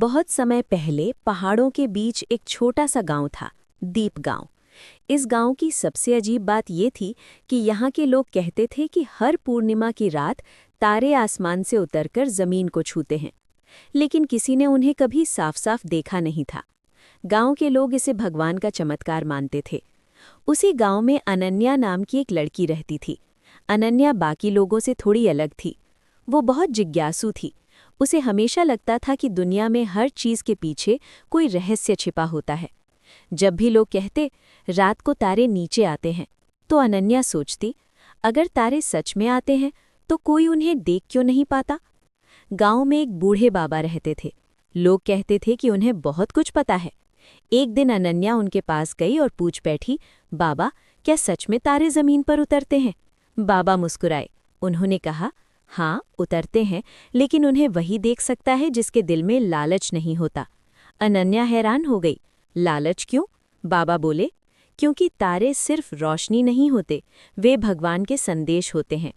बहुत समय पहले पहाड़ों के बीच एक छोटा सा गांव था, दीप गांव। इस गांव की सबसे अजीब बात ये थी कि यहाँ के लोग कहते थे कि हर पूर्णिमा की रात तारे आसमान से उतरकर जमीन को छूते हैं, लेकिन किसी ने उन्हें कभी साफ साफ देखा नहीं था। गांव के लोग इसे भगवान का चमत्कार मानते थे। उसी गांव में अनन्या नाम की एक लड़की रहती थी। अनन्या बाकी लोगों से थोड़ी अलग थी। वो बहुत जिज्ञासु थी। उसे हमेशा लगता था कि दुनिया में हर चीज के पीछे कोई रहस्य छिपा होता है। जब भी लोग कहते रात को तारे नीचे आते हैं, तो अनन्या सोचती, अगर तारे सच में आते हैं तो कोई उन्हें देख क्यों नहीं पाता। गांव में एक बूढ़े बाबा रहते थे। लोग कहते थे कि उन्हें बहुत कुछ पता है। एक दिन अनन्या उनके पास गई और पूछ बैठी, बाबा, क्या सच में तारे जमीन पर उतरते हैं? बाबा मुस्कुराए। उन्होंने कहा, हाँ, उतरते हैं, लेकिन उन्हें वही देख सकता है जिसके दिल में लालच नहीं होता। अनन्या हैरान हो गई। लालच क्यों? बाबा बोले, क्योंकि तारे सिर्फ रोशनी नहीं होते, वे भगवान के संदेश होते हैं।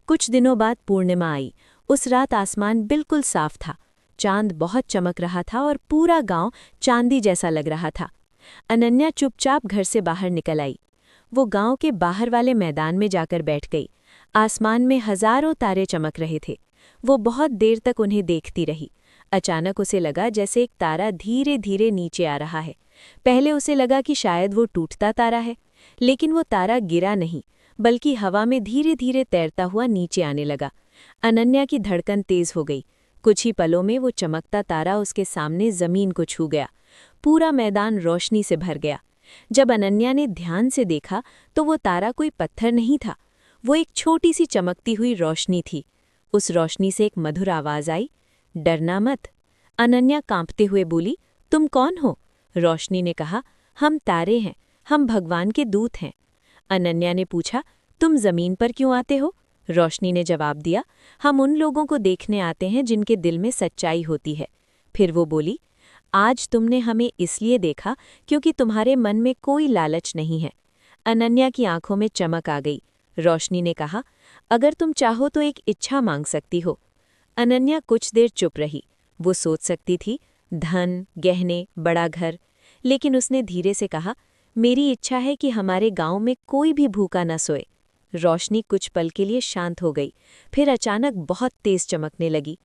कुछ दिनों बाद पूर्णिमा आई। उस रात आसमान बिल्कुल साफ था। चांद बहुत चमक रहा था और पूरा गांव चांदी जैसा लग रहा था। अनन्या चुपचाप घर से बाहर निकल आई। वो गांव के बाहर वाले मैदान में जाकर बैठ गई। आसमान में हजारों तारे चमक रहे थे। वो बहुत देर तक उन्हें देखती रही। अचानक उसे लगा जैसे एक तारा धीरे धीरे नीचे आ रहा है। पहले उसे लगा कि शायद वो टूटता तारा है, लेकिन वो तारा गिरा नहीं, बल्कि हवा में धीरे धीरे तैरता हुआ नीचे आने लगा। अनन्या की धड़कन तेज हो गई। कुछ ही पलों में वो चमकता तारा उसके सामने जमीन को छू गया। पूरा मैदान रोशनी से भर गया। जब अनन्या ने ध्यान से देखा तो वो तारा कोई पत्थर नहीं था, वो एक छोटी सी चमकती हुई रोशनी थी। उस रोशनी से एक मधुर आवाज आई, डरना मत। अनन्या कांपते हुए बोली, तुम कौन हो? रोशनी ने कहा, हम तारे हैं, हम भगवान के दूत हैं। अनन्या ने पूछा, तुम जमीन पर क्यों आते हो? रोशनी ने जवाब दिया, हम उन लोगों को देखने आते हैं जिनके दिल में सच्चाई होती है। फिर वो बोली, आज तुमने हमें इसलिए देखा क्योंकि तुम्हारे मन में कोई लालच नहीं है। अनन्या की आंखों में चमक आ गई। रोशनी ने कहा, अगर तुम चाहो तो एक इच्छा मांग सकती हो। अनन्या कुछ देर चुप रही। वो सोच सकती थी, धन, गहने, बड़ा घर, लेकिन उसने धीरे से कहा, मेरी इच्छा है कि हमारे गांव में कोई भी भूखा न सोए। रोशनी कुछ पल के लिए शांत हो गई, फिर अचानक बहुत तेज चमकने लगी।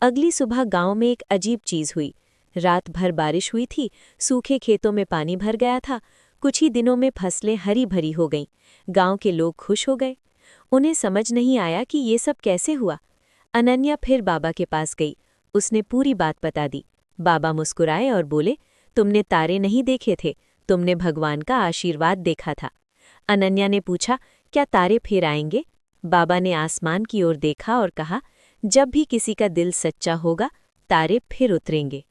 अगली सुबह गांव में एक अजीब चीज हुई। रात भर बारिश हुई थी, सूखे खेतों में पानी भर गया था। कुछ ही दिनों में फसलें हरी भरी हो गईं। गांव के लोग खुश हो गए। उन्हें समझ नहीं आया कि ये सब कैसे हुआ। अनन्या फिर बाबा के पास गई। उसने पूरी बात बता दी। बाबा मुस्कुराए और बोले, तुमने तारे नहीं देखे थे, तुमने भगवान का आशीर्वाद देखा था। अनन्या ने पूछा, क्या तारे फिर आएंगे? बाबा ने आसमान की ओर देखा और कहा, जब भी किसी का दिल सच्चा होगा, तारे फिर उतरेंगे।